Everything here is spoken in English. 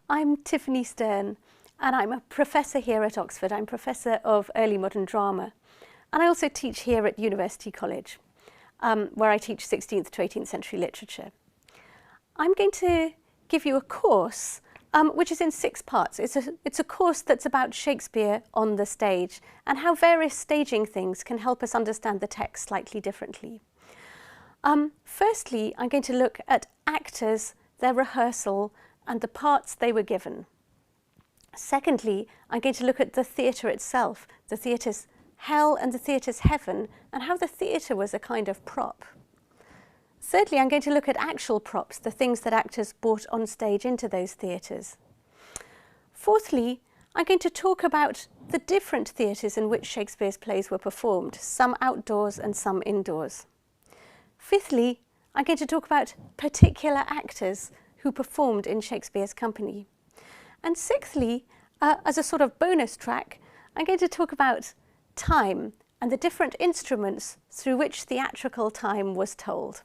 I'm Tiffany Stern, and I'm a professor here at Oxford. I'm Professor of Early Modern Drama, and I also teach here at University College, where I teach 16th to 18th century literature. I'm going to give you a course which is in 6 parts. It's a course that's about Shakespeare on the stage and how various staging things can help us understand the text slightly differently. Firstly, I'm going to look at actors, their rehearsal, and the parts they were given. Secondly, I'm going to look at the theatre itself, the theatre's hell and the theatre's heaven, and how the theatre was a kind of prop. Thirdly, I'm going to look at actual props, the things that actors brought on stage into those theatres. Fourthly, I'm going to talk about the different theatres in which Shakespeare's plays were performed, some outdoors and some indoors. Fifthly, I'm going to talk about particular actors who performed in Shakespeare's company. And sixthly, as a sort of bonus track, I'm going to talk about time and the different instruments through which theatrical time was told.